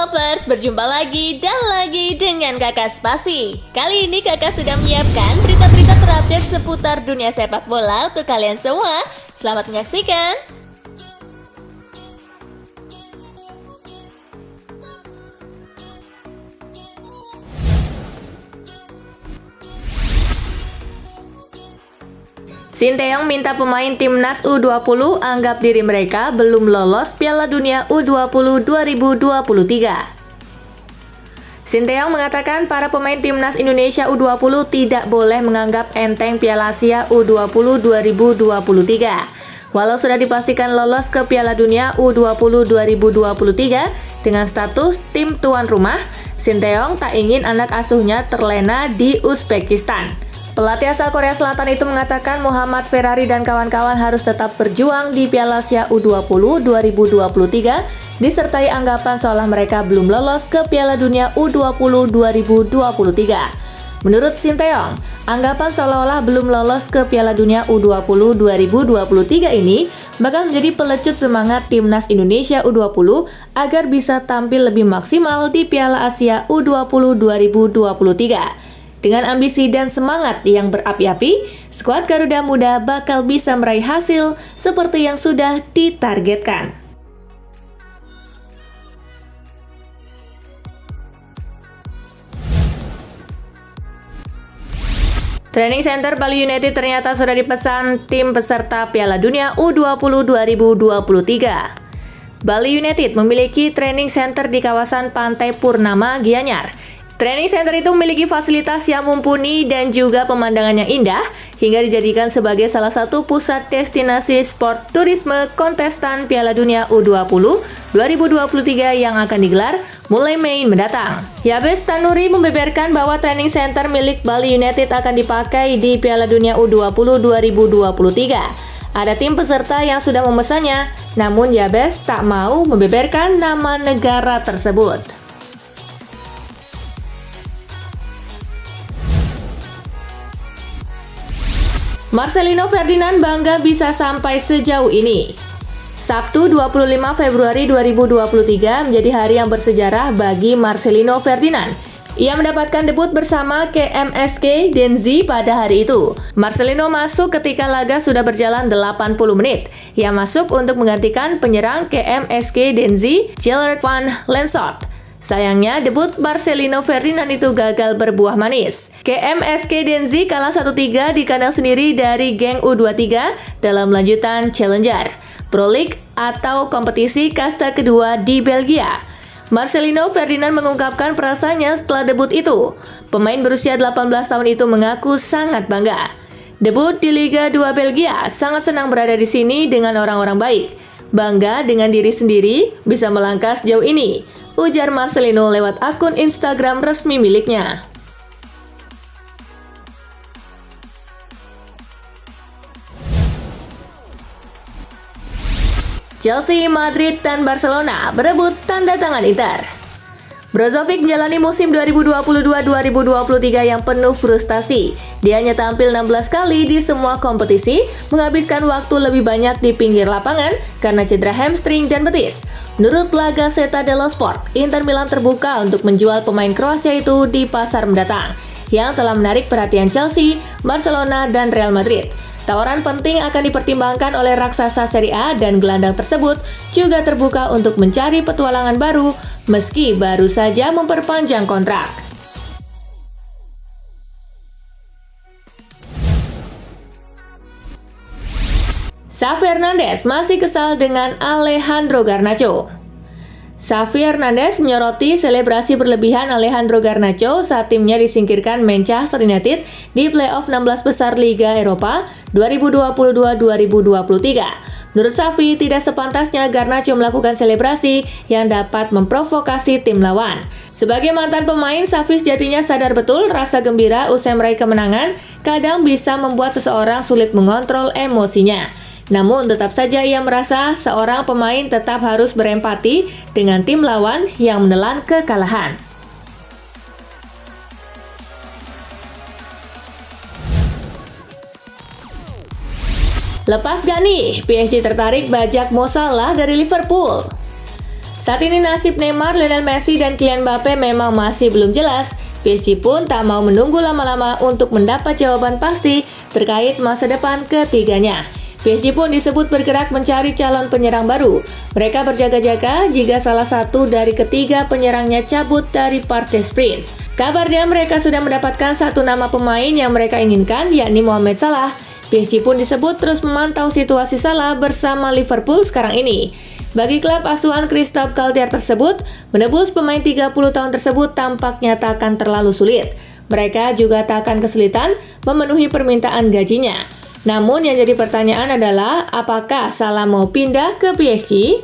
Lovers, berjumpa lagi dan lagi dengan Kakak Spasi. Kali ini Kakak sudah menyiapkan berita-berita terupdate seputar dunia sepak bola untuk kalian semua. Selamat menyaksikan. Sinteyong minta pemain timnas U20 anggap diri mereka belum lolos Piala Dunia U20 2023. Sinteyong mengatakan para pemain timnas Indonesia U20 tidak boleh menganggap enteng Piala Asia U20 2023. Walau sudah dipastikan lolos ke Piala Dunia U20 2023 dengan status tim tuan rumah, Sinteyong tak ingin anak asuhnya terlena di Uzbekistan. Pelatih asal Korea Selatan itu mengatakan Muhammad Ferrari dan kawan-kawan harus tetap berjuang di Piala Asia U20 2023 disertai anggapan seolah mereka belum lolos ke Piala Dunia U20 2023. Menurut Sinteyong, anggapan seolah-olah belum lolos ke Piala Dunia U20 2023 ini bakal menjadi pelecut semangat timnas Indonesia U20 agar bisa tampil lebih maksimal di Piala Asia U20 2023. Dengan ambisi dan semangat yang berapi-api, skuad Garuda Muda bakal bisa meraih hasil seperti yang sudah ditargetkan. Training Center Bali United ternyata sudah dipesan tim peserta Piala Dunia U20 2023. Bali United memiliki training center di kawasan Pantai Purnama, Gianyar. Training center itu memiliki fasilitas yang mumpuni dan juga pemandangannya indah hingga dijadikan sebagai salah satu pusat destinasi sport turisme kontestan Piala Dunia U20 2023 yang akan digelar mulai Mei mendatang. Yabes Tanuri membeberkan bahwa training center milik Bali United akan dipakai di Piala Dunia U20 2023. Ada tim peserta yang sudah memesannya, namun Yabes tak mau membeberkan nama negara tersebut. Marcelino Ferdinand bangga bisa sampai sejauh ini. Sabtu 25 Februari 2023 menjadi hari yang bersejarah bagi Marcelino Ferdinand. Ia mendapatkan debut bersama KMSK Denzi pada hari itu. Marcelino masuk ketika laga sudah berjalan 80 menit. Ia masuk untuk menggantikan penyerang KMSK Denzi, Gilbert van Lensot. Sayangnya, debut Marcelino Ferdinand itu gagal berbuah manis. KMSK Denzi kalah 1-3 di kandang sendiri dari geng U23 dalam lanjutan Challenger Pro League atau kompetisi kasta kedua di Belgia. Marcelino Ferdinand mengungkapkan perasaannya setelah debut itu. Pemain berusia 18 tahun itu mengaku sangat bangga. Debut di Liga 2 Belgia, sangat senang berada di sini dengan orang-orang baik. Bangga dengan diri sendiri bisa melangkah sejauh ini, ujar Marcelino lewat akun Instagram resmi miliknya. Chelsea, Madrid, dan Barcelona berebut tanda tangan Inter. Brozovic menjalani musim 2022-2023 yang penuh frustasi. Dia hanya tampil 16 kali di semua kompetisi, menghabiskan waktu lebih banyak di pinggir lapangan karena cedera hamstring dan betis. Menurut La Gazzetta dello Sport, Inter Milan terbuka untuk menjual pemain Kroasia itu di pasar mendatang, yang telah menarik perhatian Chelsea, Barcelona, dan Real Madrid. Tawaran penting akan dipertimbangkan oleh raksasa Serie A dan gelandang tersebut juga terbuka untuk mencari petualangan baru meski baru saja memperpanjang kontrak. Xavi Hernandez masih kesal dengan Alejandro Garnacho. Xavi Hernandez menyoroti selebrasi berlebihan Alejandro Garnacho saat timnya disingkirkan Manchester United di playoff 16 besar Liga Eropa 2022-2023. Menurut Xavi, tidak sepantasnya Garnacho melakukan selebrasi yang dapat memprovokasi tim lawan. Sebagai mantan pemain, Xavi sejatinya sadar betul rasa gembira usai meraih kemenangan kadang bisa membuat seseorang sulit mengontrol emosinya. Namun tetap saja ia merasa seorang pemain tetap harus berempati dengan tim lawan yang menelan kekalahan. Lepas gak nih, PSG tertarik bajak Mo Salah dari Liverpool? Saat ini nasib Neymar, Lionel Messi, dan Kylian Mbappe memang masih belum jelas. PSG pun tak mau menunggu lama-lama untuk mendapat jawaban pasti terkait masa depan ketiganya. PSG pun disebut bergerak mencari calon penyerang baru. Mereka berjaga-jaga jika salah satu dari ketiga penyerangnya cabut dari Parc des Princes. Kabarnya mereka sudah mendapatkan satu nama pemain yang mereka inginkan, yakni Mohamed Salah. PSG pun disebut terus memantau situasi Salah bersama Liverpool sekarang ini. Bagi klub asuhan Christophe Galtier tersebut, menebus pemain 30 tahun tersebut tampaknya tak akan terlalu sulit. Mereka juga tak akan kesulitan memenuhi permintaan gajinya. Namun yang jadi pertanyaan adalah, apakah Salah mau pindah ke PSG?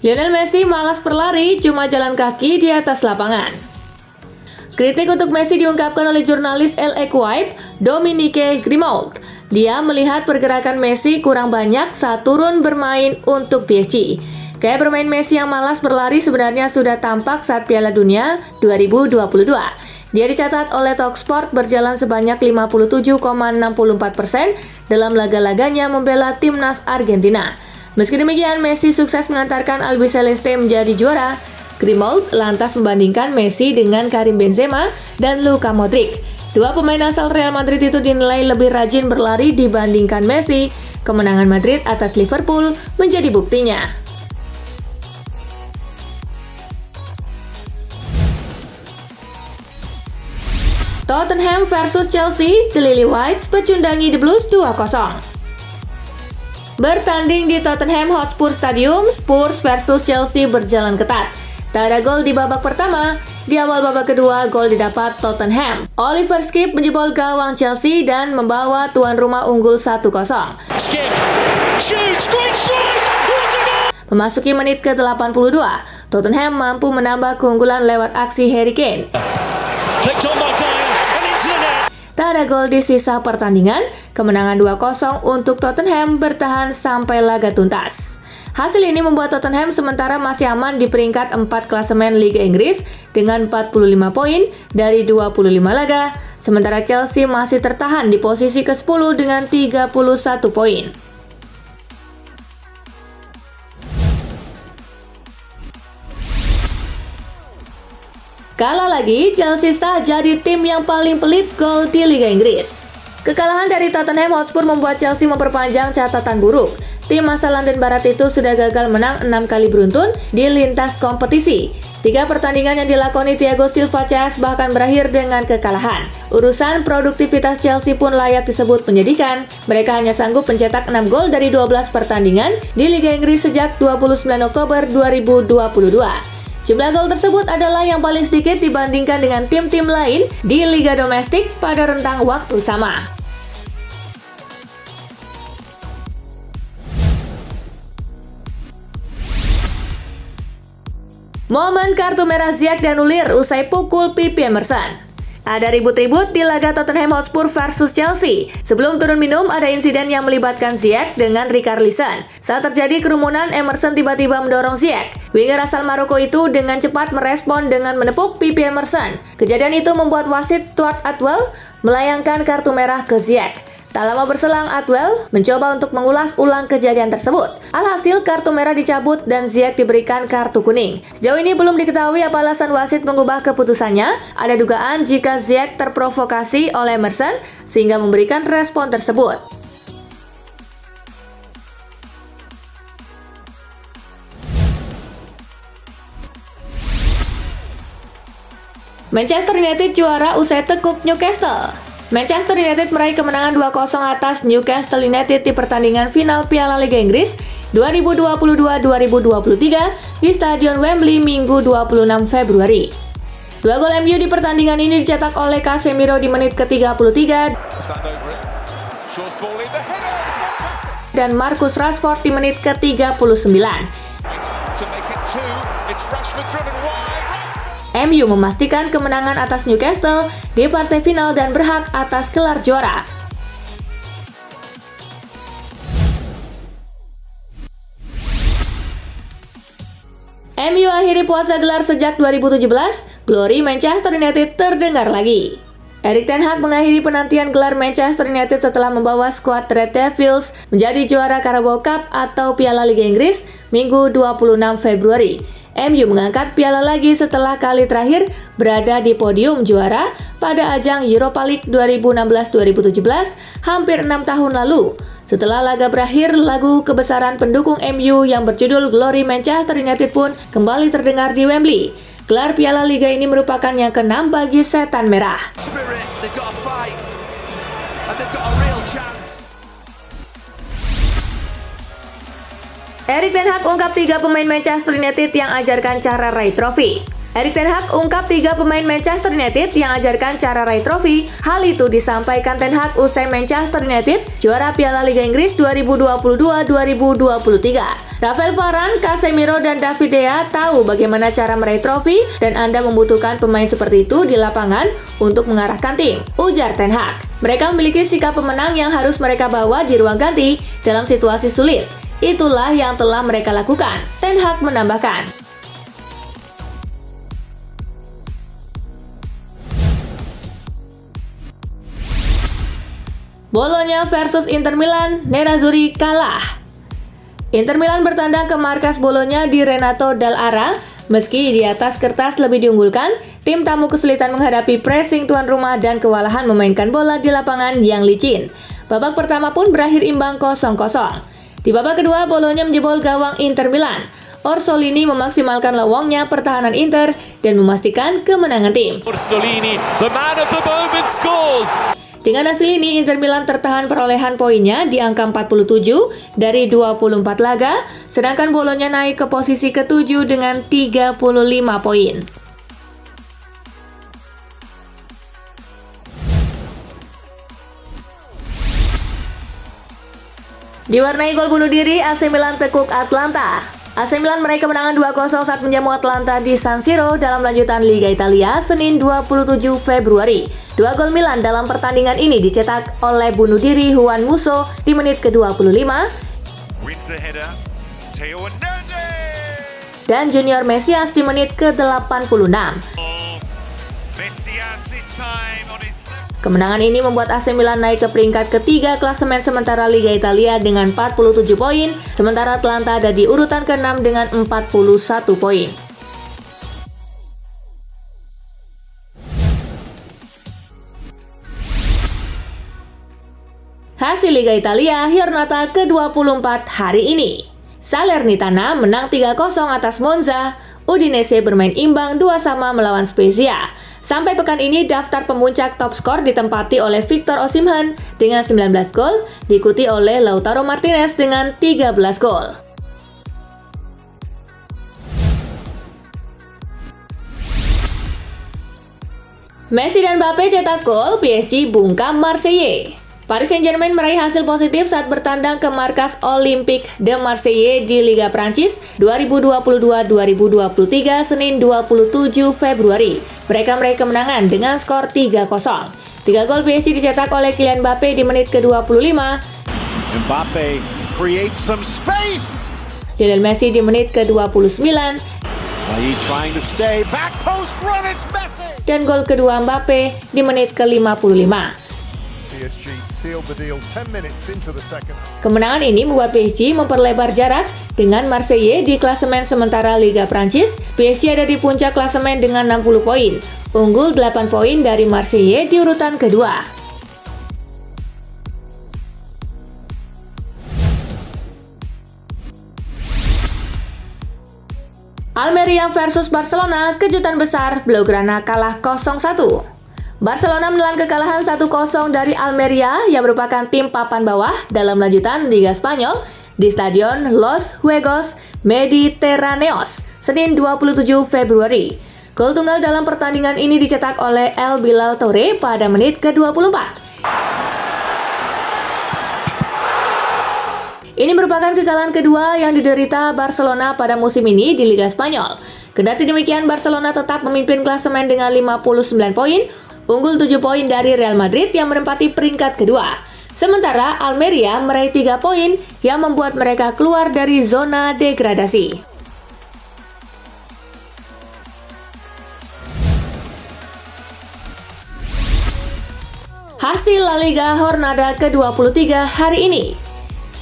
Lionel Messi malas berlari, cuma jalan kaki di atas lapangan. Kritik untuk Messi diungkapkan oleh jurnalis L'Equipe, Dominique Grimaud. Dia melihat pergerakan Messi kurang banyak saat turun bermain untuk PSG. Gaya bermain Messi yang malas berlari sebenarnya sudah tampak saat Piala Dunia 2022. Dia dicatat oleh Talksport berjalan sebanyak 57,64% dalam laga-laganya membela timnas Argentina. Meski demikian, Messi sukses mengantarkan Albiceleste menjadi juara. Grimaud lantas membandingkan Messi dengan Karim Benzema dan Luka Modric. Dua pemain asal Real Madrid itu dinilai lebih rajin berlari dibandingkan Messi. Kemenangan Madrid atas Liverpool menjadi buktinya. Tottenham versus Chelsea, The Lily Whites pecundangi The Blues 2-0. Bertanding di Tottenham Hotspur Stadium, Spurs versus Chelsea berjalan ketat. Tak ada gol di babak pertama. Di awal babak kedua, gol didapat Tottenham. Oliver Skip menjebol gawang Chelsea dan membawa tuan rumah unggul 1-0. Memasuki menit ke-82, Tottenham mampu menambah keunggulan lewat aksi Harry Kane. Tak ada gol di sisa pertandingan, kemenangan 2-0 untuk Tottenham bertahan sampai laga tuntas. Hasil ini membuat Tottenham sementara masih aman di peringkat 4 klasemen Liga Inggris dengan 45 poin dari 25 laga, sementara Chelsea masih tertahan di posisi ke-10 dengan 31 poin. Kalah lagi, Chelsea sah jadi tim yang paling pelit gol di Liga Inggris. Kekalahan dari Tottenham Hotspur membuat Chelsea memperpanjang catatan buruk. Tim asal London Barat itu sudah gagal menang 6 kali beruntun di lintas kompetisi. 3 pertandingan yang dilakoni Thiago Silva CS bahkan berakhir dengan kekalahan. Urusan produktivitas Chelsea pun layak disebut menyedihkan. Mereka hanya sanggup mencetak 6 gol dari 12 pertandingan di Liga Inggris sejak 29 Oktober 2022. Jumlah gol tersebut adalah yang paling sedikit dibandingkan dengan tim-tim lain di Liga Domestik pada rentang waktu sama. Momen kartu merah Ziyech dianulir usai pukul pipi Emerson. Ada ribut-ribut di laga Tottenham Hotspur versus Chelsea. Sebelum turun minum, ada insiden yang melibatkan Ziyech dengan Richarlison. Saat terjadi kerumunan, Emerson tiba-tiba mendorong Ziyech. Winger asal Maroko itu dengan cepat merespon dengan menepuk pipi Emerson. Kejadian itu membuat wasit Stuart Atwell melayangkan kartu merah ke Ziyech. Tak lama berselang, Atwell mencoba untuk mengulas ulang kejadian tersebut. Alhasil, kartu merah dicabut dan Ziyech diberikan kartu kuning. Sejauh ini belum diketahui apa alasan wasit mengubah keputusannya. Ada dugaan jika Ziyech terprovokasi oleh Emerson sehingga memberikan respon tersebut. Manchester United juara usai tekuk Newcastle. Manchester United meraih kemenangan 2-0 atas Newcastle United di pertandingan final Piala Liga Inggris 2022-2023 di Stadion Wembley Minggu 26 Februari. 2 gol MU di pertandingan ini dicetak oleh Casemiro di menit ke-33 dan Marcus Rashford di menit ke-39. MU memastikan kemenangan atas Newcastle di partai final dan berhak atas gelar juara. MU akhiri puasa gelar sejak 2017, glory Manchester United terdengar lagi. Erik ten Hag mengakhiri penantian gelar Manchester United setelah membawa skuad Red Devils menjadi juara Carabao Cup atau Piala Liga Inggris Minggu 26 Februari. MU mengangkat piala lagi setelah kali terakhir berada di podium juara pada ajang Europa League 2016-2017 hampir 6 tahun lalu. Setelah laga berakhir, lagu kebesaran pendukung MU yang berjudul Glory Manchester United pun kembali terdengar di Wembley. Gelar Piala Liga ini merupakan yang ke-6 bagi Setan Merah. Erik ten Hag ungkap 3 pemain Manchester United yang ajarkan cara raih trofi. Erik ten Hag ungkap 3 pemain Manchester United yang ajarkan cara raih trofi. Hal itu disampaikan ten Hag usai Manchester United juara Piala Liga Inggris 2022-2023. Rafael Varane, Casemiro, dan David De Gea tahu bagaimana cara meraih trofi dan Anda membutuhkan pemain seperti itu di lapangan untuk mengarahkan tim, ujar ten Hag. Mereka memiliki sikap pemenang yang harus mereka bawa di ruang ganti dalam situasi sulit. Itulah yang telah mereka lakukan, ten Hag menambahkan. Bologna versus Inter Milan, Nerazzurri kalah. Inter Milan bertandang ke markas Bologna di Renato Dall'Ara. Meski di atas kertas lebih diunggulkan, tim tamu kesulitan menghadapi pressing tuan rumah dan kewalahan memainkan bola di lapangan yang licin. Babak pertama pun berakhir imbang 0-0. Di babak kedua, Bologna menjebol gawang Inter Milan. Orsolini memaksimalkan lawangnya pertahanan Inter dan memastikan kemenangan tim. Orsolini, the man of the moment, scores! Dengan hasil ini, Inter Milan tertahan perolehan poinnya di angka 47 dari 24 laga, sedangkan Bologna naik ke posisi ke-7 dengan 35 poin. Diwarnai gol bunuh diri, AC Milan tekuk Atlanta. AC Milan meraih kemenangan 2-0 saat menjamu Atlanta di San Siro dalam lanjutan Liga Italia Senin 27 Februari. 2 gol Milan dalam pertandingan ini dicetak oleh bunuh diri Juan Musso di menit ke-25 dan Junior Mesias di menit ke-86. Kemenangan ini membuat AC Milan naik ke peringkat ketiga klasemen sementara Liga Italia dengan 47 poin, sementara Atlanta ada di urutan ke-6 dengan 41 poin. Hasil Liga Italia Giornata ke-24 hari ini. Salernitana menang 3-0 atas Monza. Udinese bermain imbang 2-2 melawan Spezia. Sampai pekan ini, daftar pemuncak top skor ditempati oleh Victor Osimhen dengan 19 gol, diikuti oleh Lautaro Martinez dengan 13 gol. Messi dan Mbappe cetak gol, PSG bungkam Marseille. Paris Saint-Germain meraih hasil positif saat bertandang ke markas Olympique de Marseille di Liga Prancis 2022-2023 Senin 27 Februari. Mereka meraih kemenangan dengan skor 3-0. 3 gol PSG dicetak oleh Kylian Mbappe di menit ke-25. Mbappe creates some space. Lionel Messi di menit ke-29. Dan gol kedua Mbappe di menit ke-55. Kemenangan ini membuat PSG memperlebar jarak dengan Marseille di klasemen sementara Liga Prancis. PSG ada di puncak klasemen dengan 60 poin, unggul 8 poin dari Marseille di urutan kedua. Almeria versus Barcelona, kejutan besar, Blaugrana kalah 0-1. Barcelona menelan kekalahan 1-0 dari Almeria yang merupakan tim papan bawah dalam lanjutan Liga Spanyol di Stadion Los Juegos Mediterraneos, Senin 27 Februari. Gol tunggal dalam pertandingan ini dicetak oleh El Bilal Touré pada menit ke-24. Ini merupakan kekalahan kedua yang diderita Barcelona pada musim ini di Liga Spanyol. Kendati demikian, Barcelona tetap memimpin klasemen dengan 59 poin, unggul 7 poin dari Real Madrid yang menempati peringkat kedua. Sementara Almeria meraih 3 poin yang membuat mereka keluar dari zona degradasi. Hasil La Liga Jornada ke-23 hari ini.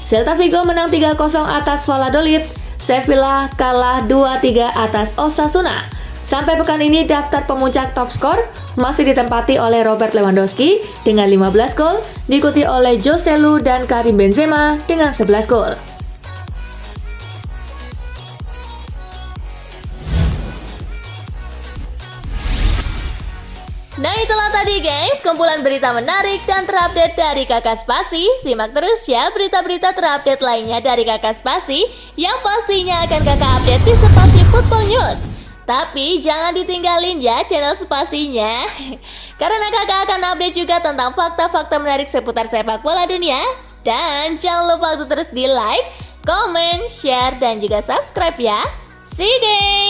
Celta Vigo menang 3-0 atas Valladolid, Sevilla kalah 2-3 atas Osasuna. Sampai pekan ini daftar pemuncak top skor masih ditempati oleh Robert Lewandowski dengan 15 gol, diikuti oleh Joselu dan Karim Benzema dengan 11 gol. Nah itulah tadi guys, kumpulan berita menarik dan terupdate dari Kakak Spasi. Simak terus ya berita-berita terupdate lainnya dari Kakak Spasi yang pastinya akan Kakak update di Spasi Football News. Tapi jangan ditinggalin ya channel Spasinya, karena Kakak akan update juga tentang fakta-fakta menarik seputar sepak bola dunia. Dan jangan lupa untuk terus di like, comment, share, dan juga subscribe ya. See you guys!